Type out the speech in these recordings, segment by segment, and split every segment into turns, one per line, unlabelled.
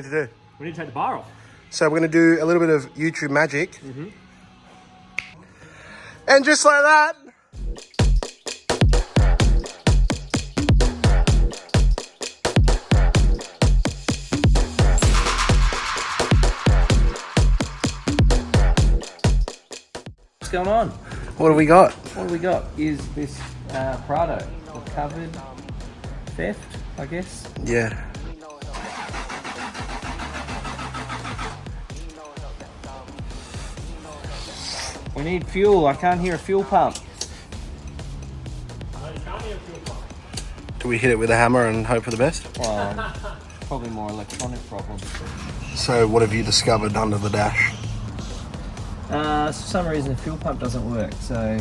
To do.
We need to take the bar off.
So we're going to do a little bit of YouTube magic. And just like that.
What's going on?
What have we got?
What we got is this Prado, covered theft, I guess.
Yeah.
We need fuel. I can't hear a fuel pump.
Do we hit it with a hammer and hope for the best?
Well, probably more electronic problems.
So what have you discovered under the dash?
For some reason, the fuel pump doesn't work. So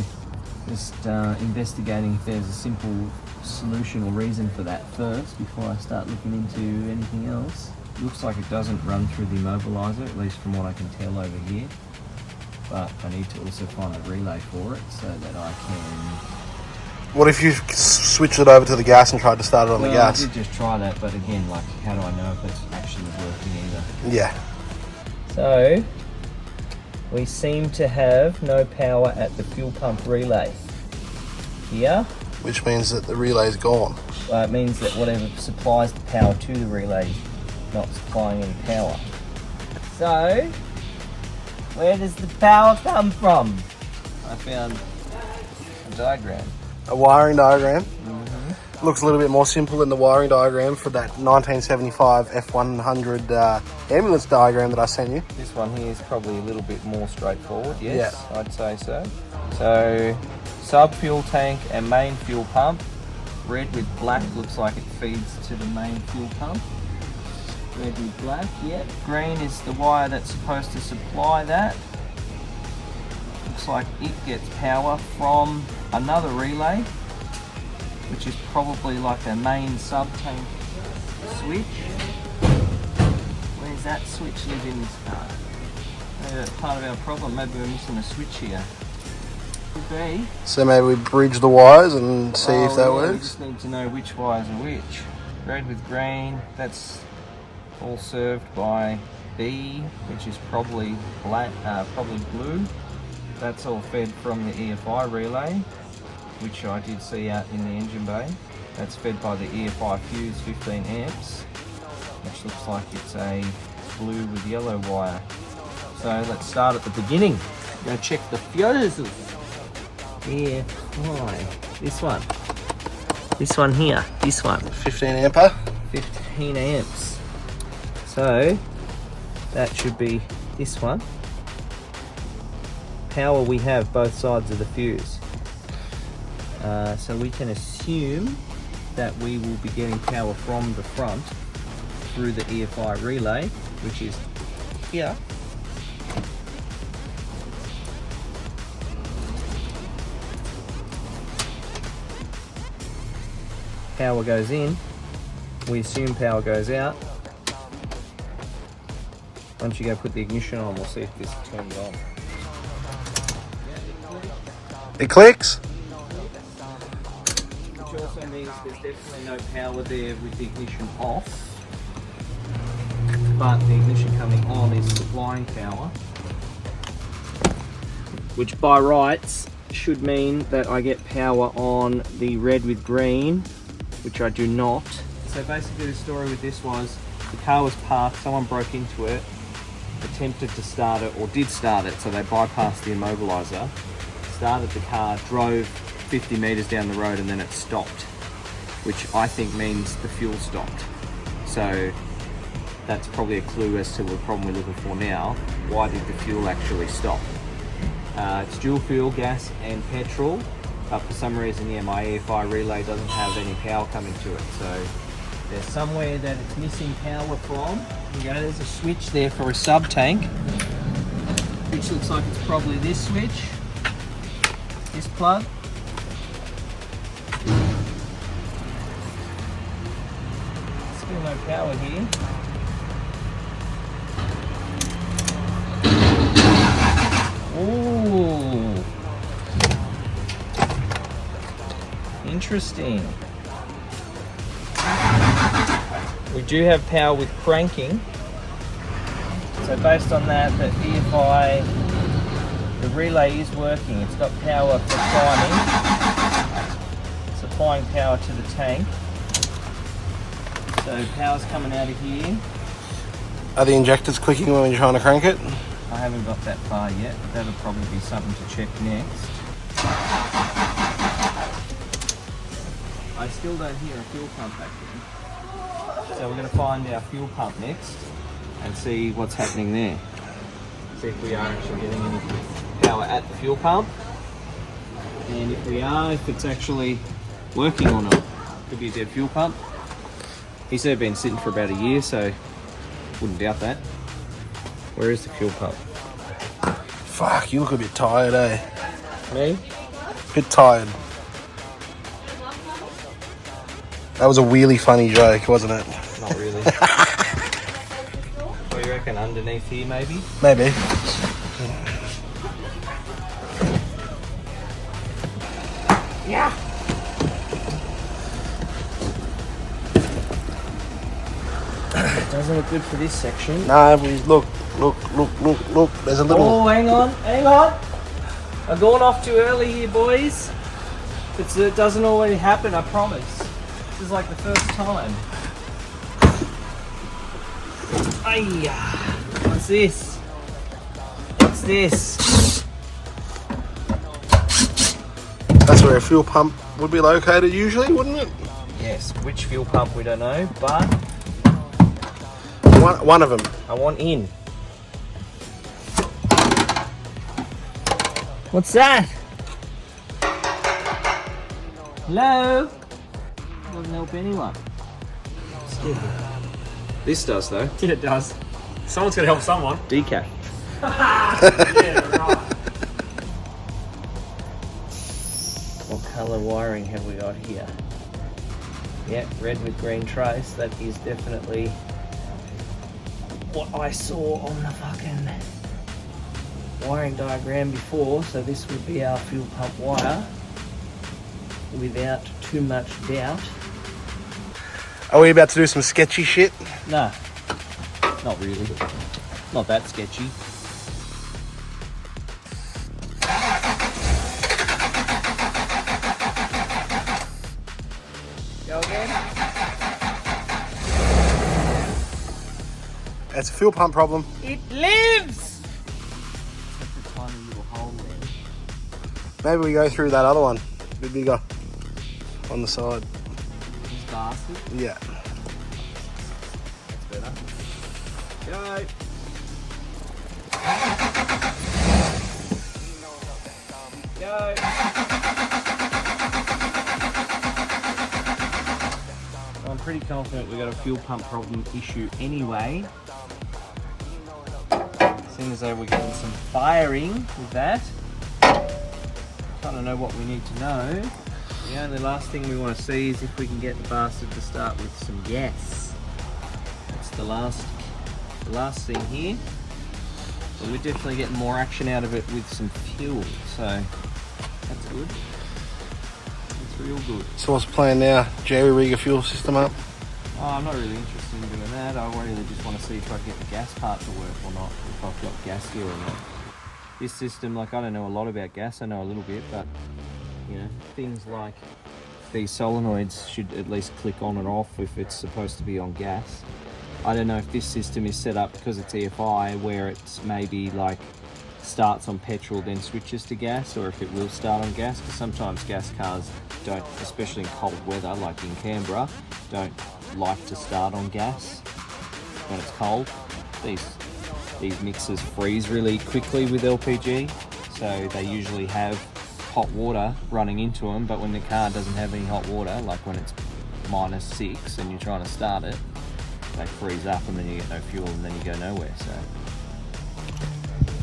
just investigating if there's a simple solution or reason for that first before I start looking into anything else. Looks like it doesn't run through the immobiliser, at least from what I can tell over here. But I need to also find a relay for it so that I can...
What if you switched it over to the gas and tried to start it on the gas?
I did just try that, but again, like, how do I know if it's actually working either?
Yeah.
So, we seem to have no power at the fuel pump relay here.
Which means that the relay's gone.
Well, it means that whatever supplies the power to the relay is not supplying any power. So, where does the power come from? I found a diagram.
A wiring diagram. Looks a little bit more simple than the wiring diagram for that 1975 F100 ambulance diagram that I sent you.
This one here is probably a little bit more straightforward, yes, yeah. I'd say so. So, sub-fuel tank and main fuel pump. Red with black looks like it feeds to the main fuel pump. Red with black, yep. Green is the wire that's supposed to supply that. Looks like it gets power from another relay, which is probably like a main sub-tank switch. Where's that switch live in this car? Maybe that's part of our problem. Maybe we're missing a switch here. Could be.
So maybe we bridge the wires and see if that works?
We just need to know which wires are which. Red with green, that's all served by B, which is probably black, probably blue. That's all fed from the EFI relay, which I did see out in the engine bay. That's fed by the EFI fuse 15 amps, which looks like it's a blue with yellow wire. So let's start at the beginning. Go check the fuses. EFI, this one. This one here, this one.
15 ampere?
15 amps. So that should be this one. Power we have both sides of the fuse. So we can assume that we will be getting power from the front through the EFI relay, which is here. Power goes in, we assume power goes out. Once you go put the ignition on, we'll see if this turns on.
It clicks?
Which also means there's definitely no power there with the ignition off. But the ignition coming on is supplying power. Which by rights should mean that I get power on the red with green, which I do not. So basically the story with this was, the car was parked, someone broke into it, attempted to start it, or did start it, so they bypassed the immobiliser, started the car, drove 50 metres down the road, and then it stopped, which I think means the fuel stopped. So that's probably a clue as to the problem we're looking for now. Why did the fuel actually stop? It's dual fuel, gas and petrol, but for some reason, yeah, my EFI relay doesn't have any power coming to it. So there's somewhere that it's missing power from. There you go, there's a switch there for a sub-tank, which looks like it's probably this switch, this plug. Still no power here. Ooh, interesting. We do have power with cranking, So based on that, the EFI, the relay is working. It's got power for priming, supplying power to the tank. So power's coming out of here.
Are the injectors clicking when you're trying to crank it?
I haven't got that far yet, but that'll probably be something to check next. I still don't hear a fuel pump back there. So we're going to find our fuel pump next and see what's happening there. See if we are actually getting any power at the fuel pump. And if we are, if it's actually working or not. Could be a dead fuel pump. He said it'd been sitting for about a year, so wouldn't doubt that. Where is the fuel pump?
Fuck, you look a bit tired, eh?
Me?
Bit tired. That was a really funny joke, wasn't it?
Not really. What do you reckon? Underneath here, maybe?
Maybe.
Yeah. Doesn't look good for this section.
Nah, look. There's a little.
Oh, hang on. I'm going off too early here, boys. It doesn't always happen, I promise. This is like the first time. Ayya. What's this? What's this?
That's where a fuel pump would be located usually, wouldn't it?
Yes, which fuel pump we don't know, but
One of them.
I want in. What's that? Hello? Doesn't help anyone. Stupid. This does though.
Yeah, it does. Someone's gonna help someone.
Decaf.
Yeah, right.
What colour wiring have we got here? Yeah, red with green trace. That is definitely what I saw on the fucking wiring diagram before. So this would be our fuel pump wire, without too much doubt.
Are we about to do some sketchy shit?
Nah, not really. Not that sketchy. Go again.
It's a fuel pump problem.
It lives! That's a tiny little hole there.
Maybe we go through that other one. A bit bigger. On the side.
This bastard.
Yeah.
That's better. Go! Go! I'm pretty confident we got a fuel pump problem issue anyway. Seeing as though we're getting some firing with that. Kind of know what we need to know. The only last thing we want to see is if we can get the bastard to start with some gas. That's the last thing here. But we're definitely getting more action out of it with some fuel, so that's good. That's real good.
So what's the plan now? Jerry rig a fuel system up?
Oh, I'm not really interested in doing that. I really just want to see if I can get the gas part to work or not, if I've got gas here or not. This system, like, I don't know a lot about gas. I know a little bit, but you know, things like these solenoids should at least click on and off if it's supposed to be on gas. I don't know if this system is set up because it's EFI where it's maybe like starts on petrol then switches to gas, or if it will start on gas, because sometimes gas cars don't, especially in cold weather like in Canberra, don't like to start on gas when it's cold. These mixers freeze really quickly with LPG, so they usually have hot water running into them, but when the car doesn't have any hot water, like when it's -6 and you're trying to start it, they freeze up and then you get no fuel and then you go nowhere.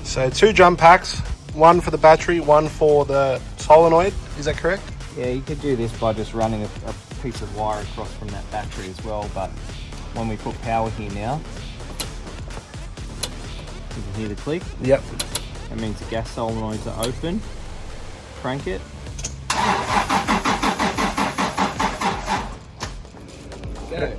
So 2 jump packs, one for the battery, one for the solenoid. Is that correct?
Yeah, you could do this by just running a piece of wire across from that battery as well, but when we put power here now, you can hear the click.
Yep.
That means the gas solenoids are open. Crank it. Go.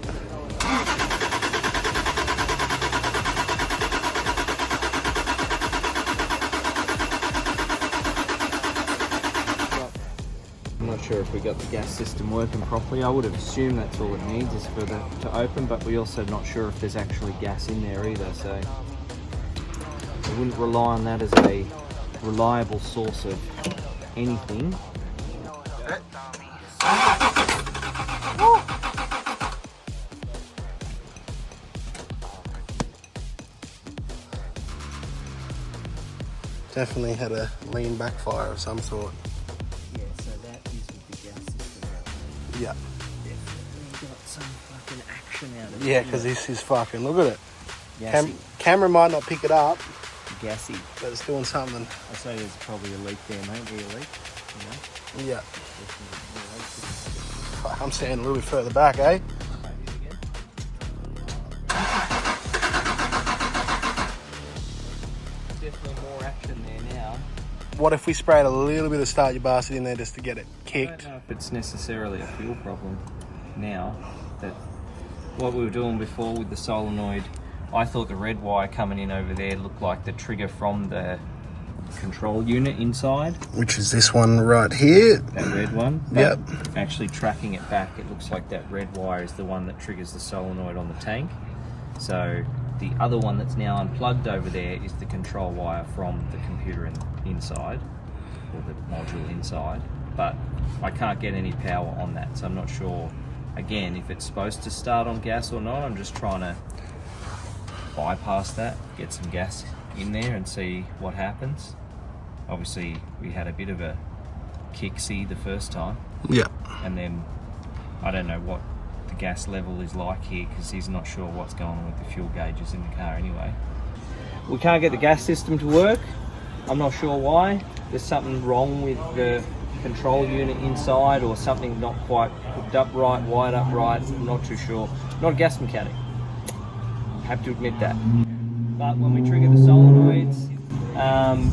sure if we got the gas system working properly. I would have assumed that's all it needs is for the to open, but we're also not sure if there's actually gas in there either, so I wouldn't rely on that as a reliable source of anything.
Definitely had a lean backfire of some sort.
Yeah, so that is with the gas system.
Yeah.
Definitely got some fucking action out of it.
Yeah, because this is fucking, look at it.
Gassy.
Camera might not pick it up,
Gassy.
but it's doing something.
I say there's probably a leak there, mate. Be a leak. You know?
Yeah. Fuck, I'm standing a little bit further back, eh?
Definitely more action there now.
What if we sprayed a little bit of Start Your Bastard in there just to get it
I
kicked?
don't know if it's necessarily a fuel problem now. That what we were doing before with the solenoid, I thought the red wire coming in over there looked like the trigger from the control unit inside.
Which is this one right here.
That red one.
Yep.
But actually tracking it back, it looks like that red wire is the one that triggers the solenoid on the tank. So the other one that's now unplugged over there is the control wire from the computer inside, or the module inside. But I can't get any power on that, so I'm not sure, again, if it's supposed to start on gas or not. I'm just trying to bypass that, get some gas in there and see what happens. Obviously, we had a bit of a kick-see the first time.
Yeah.
And then I don't know what the gas level is like here because he's not sure what's going on with the fuel gauges in the car anyway. We can't get the gas system to work. I'm not sure why. There's something wrong with the control unit inside, or something not quite hooked up right, wired up right. I'm not too sure. Not a gas mechanic. I have to admit that. But when we trigger the solenoids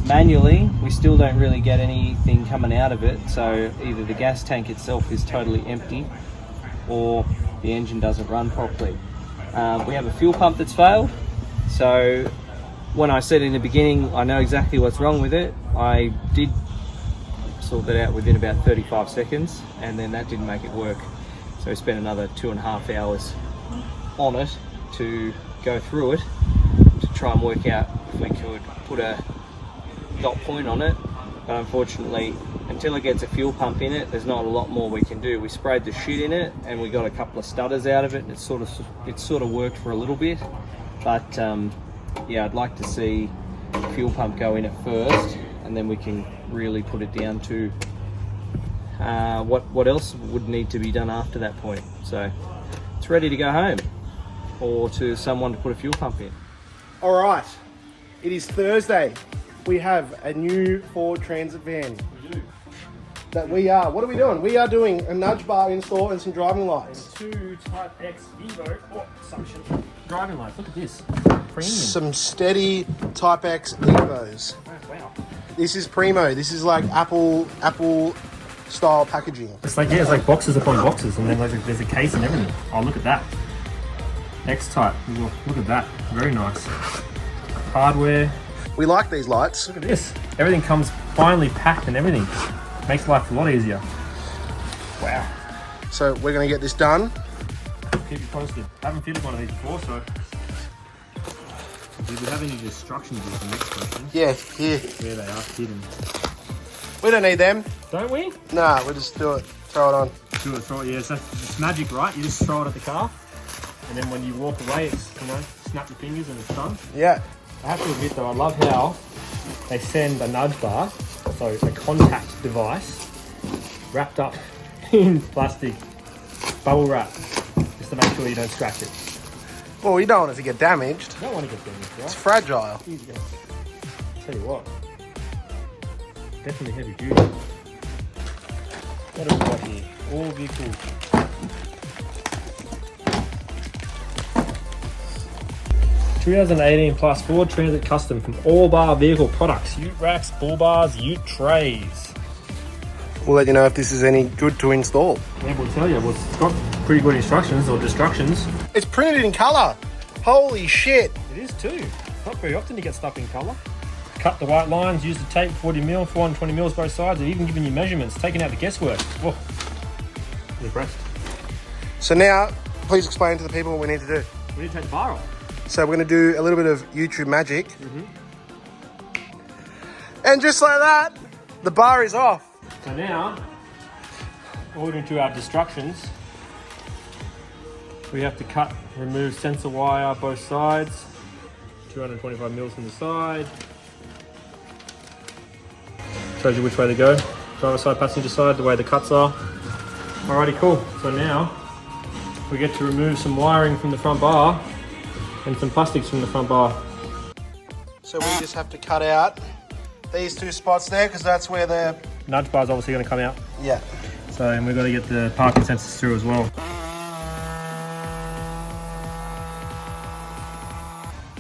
manually, we still don't really get anything coming out of it. So either the gas tank itself is totally empty, or the engine doesn't run properly. We have a fuel pump that's failed. So when I said in the beginning, I know exactly what's wrong with it. I did sort that out within about 35 seconds, and then that didn't make it work. So we spent another 2.5 hours on it to go through it to try and work out if we could put a dot point on it. But unfortunately, until it gets a fuel pump in it, there's not a lot more we can do. We sprayed the shit in it and we got a couple of stutters out of it, and it sort of worked for a little bit. But yeah, I'd like to see the fuel pump go in at first, and then we can really put it down to what else would need to be done after that point. So it's ready to go home, or to someone to put a fuel pump in.
All right. It is Thursday. We have a new Ford Transit van. That we are. What are we doing? We are doing a nudge bar install and some driving lights.
2 Type X Evo. Oh, suction. Driving lights. Look at this. Premium.
Some Stedi Type X Evos.
Oh, wow.
This is primo. This is like Apple style packaging.
It's like, yeah, it's like boxes upon boxes, and then like there's a case and everything. Oh, look at that. X-Type. Look at that. Very nice. Hardware.
We like these lights.
Look at this. Everything comes finely packed and everything. Makes life a lot easier. Wow.
So we're going to get this done.
Keep you posted. I haven't fitted one of these before, so. Do we have any instructions is the next question?
Yeah, here.
There they are, hidden.
We don't need them.
Don't we?
Nah, we'll just do it. Throw it on.
Do it, throw it, yeah. So it's magic, right? You just throw it at the car, and then when you walk away, it's, you know, snap your fingers and it's done.
Yeah.
I have to admit though, I love how they send a nudge bar, so a contact device, wrapped up in plastic bubble wrap, just to make sure you don't scratch it.
Well, you don't want it to get damaged.
You don't want to get damaged,
It's
right?
fragile.
Here you go. Tell you what, definitely heavy duty. What have we got here? All vehicles. 2018 plus Ford Transit Custom from All Bar Vehicle Products. Ute racks, bull bars, ute trays.
We'll let you know if this is any good to install.
Yeah, we'll tell you. Well, it's got pretty good instructions or destructions.
It's printed in colour. Holy shit.
It is too. Not very often you get stuff in colour. cut the white lines, use the tape, 40 mil, 420 mils both sides. They've even given you measurements, taking out the guesswork. Oh, I'm impressed.
So now, please explain to the people what we need to do.
We need to take the bar off.
So we're going to do a little bit of YouTube magic. And just like that, the bar is off.
So now, according to our instructions, we have to cut, remove sensor wire both sides, 225 mils from the side. Shows you which way to go. Driver side, passenger side, the way the cuts are. Alrighty, cool. So now we get to remove some wiring from the front bar and some plastics from the front bar.
So we just have to cut out these two spots there because that's where the
Nudge bar is obviously going to come out.
Yeah.
So, and we've got to get the parking sensors through as well.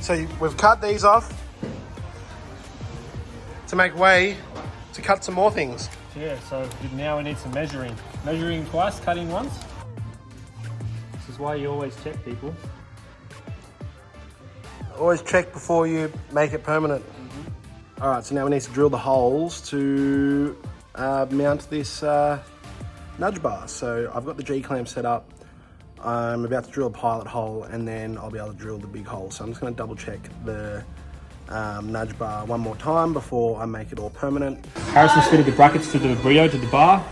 So we've cut these off to make way to cut some more things.
Yeah, so now we need some measuring. Measuring twice, cutting once. This is why you always check, people.
Always check before you make it permanent. All right, so now we need to drill the holes to mount this nudge bar. So I've got the G-clamp set up. I'm about to drill a pilot hole and then I'll be able to drill the big hole. So I'm just going to double check the nudge bar one more time before I make it all permanent.
Harrison's fitted the brackets to the Rio, to the bar.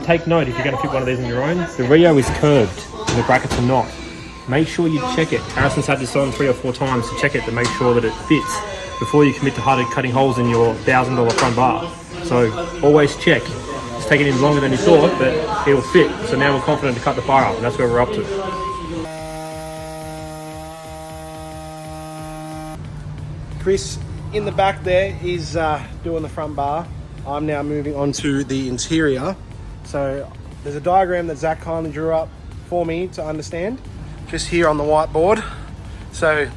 Take note, if you're going to fit one of these on your own, the Rio is curved and the brackets are not. Make sure you check it. Harrison's had this on 3 or 4 times to check it to make sure that it fits before you commit to cutting holes in your $1,000 front bar. So always check. It's taking him longer than he thought, but it'll fit. So now we're confident to cut the bar up, and that's where we're up to.
Chris in the back there is doing the front bar. I'm now moving on to the interior. So there's a diagram that Zach kindly drew up for me to understand, just here on the whiteboard. So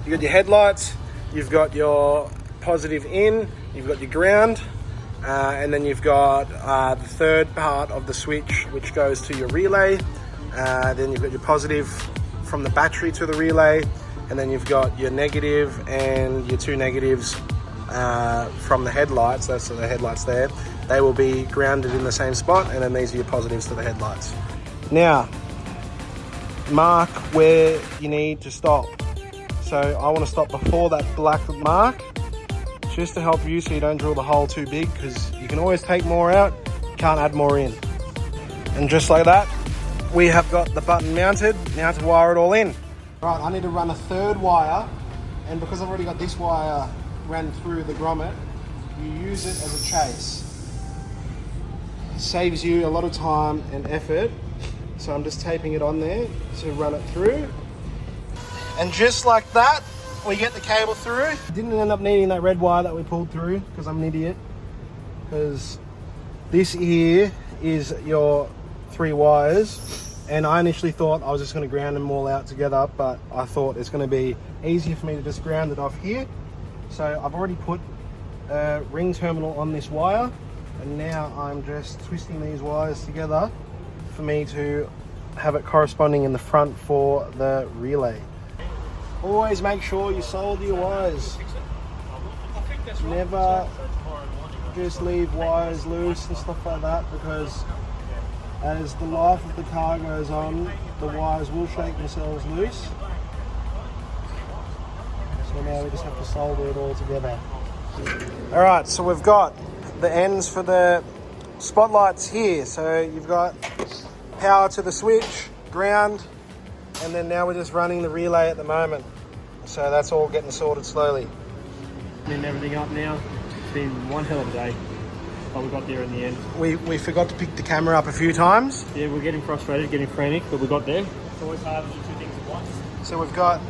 you've got your headlights, you've got your positive in, you've got your ground, and then you've got the third part of the switch which goes to your relay. Then you've got your positive from the battery to the relay, and then you've got your negative and your 2 negatives from the headlights. That's the headlights there. They will be grounded in the same spot, and then these are your positives to the headlights. Now, mark where you need to stop. So I want to stop before that black mark, just to help you so you don't drill the hole too big, because you can always take more out, you can't add more in. And just like that, we have got the button mounted. Now to wire it all in. Right, I need to run a third wire, and because I've already got this wire ran through the grommet, you use it as a chase. It saves you a lot of time and effort. So I'm just taping it on there to run it through. And just like that, we get the cable through. Didn't end up needing that red wire that we pulled through because I'm an idiot. Because this here is your 3 wires. And I initially thought I was just going to ground them all out together, but I thought it's going to be easier for me to just ground it off here. So I've already put a ring terminal on this wire. And now I'm just twisting these wires together for me to have it corresponding in the front for the relay. Always make sure you solder your wires. Never just leave wires loose and stuff like that, because as the life of the car goes on, the wires will shake themselves loose. So now we just have to solder it all together. Alright, so we've got the ends for the spotlights here. So you've got power to the switch, ground, and then now we're just running the relay at the moment. So that's all getting sorted slowly.
Cleaning everything up now. It's been one hell of a day, but we got there in the end.
We forgot to pick the camera up a few times.
Yeah, we're getting frustrated, getting frantic, but we got there. It's always hard to do 2 things at once.
So we've got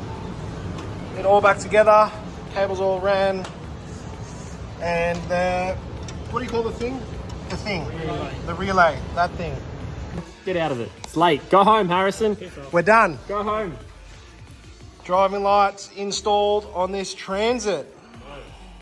it all back together, cables all ran, and the, what do you call the thing? The thing, the relay, that thing.
Get out of it. It's late. Go home, Harrison.
We're done.
Go home.
Driving lights installed on this Transit.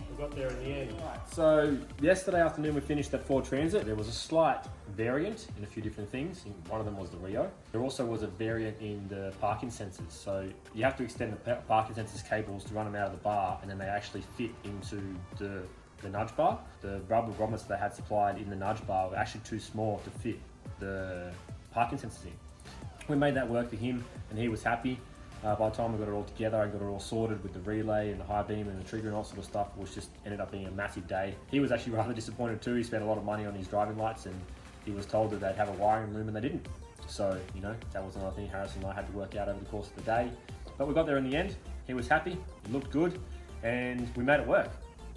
We've got there in the end. So yesterday afternoon we finished that Ford Transit. There was a slight variant in a few different things. One of them was the Rio. There also was a variant in the parking sensors. So you have to extend the parking sensors cables to run them out of the bar, and then they actually fit into the nudge bar. The rubber grommets they had supplied in the nudge bar were actually too small to fit the parking sensors in. We made that work for him and he was happy. By the time we got it all together and got it all sorted with the relay and the high beam and the trigger and all sort of stuff, it was just ended up being a massive day. He was actually rather disappointed too. He spent a lot of money on his driving lights and he was told that they'd have a wiring loom and they didn't. So, you know, that was another thing Harrison and I had to work out over the course of the day. But we got there in the end. He was happy, it looked good, and we made it work.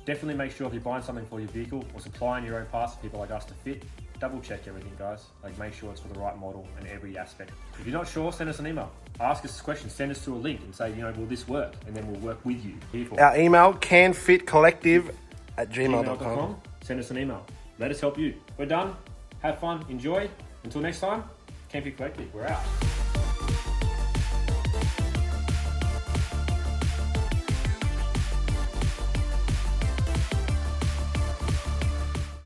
Definitely make sure if you're buying something for your vehicle or supplying your own parts for people like us to fit, double check everything, guys. Like, make sure it's for the right model and every aspect. If you're not sure, send us an email. Ask us a question, send us to a link and say, you know, will this work? And then we'll work with you.
Our email, canfitcollective@gmail.com.
Send us an email. Let us help you. We're done. Have fun. Enjoy. Until next time, Canfit Collective. We're out.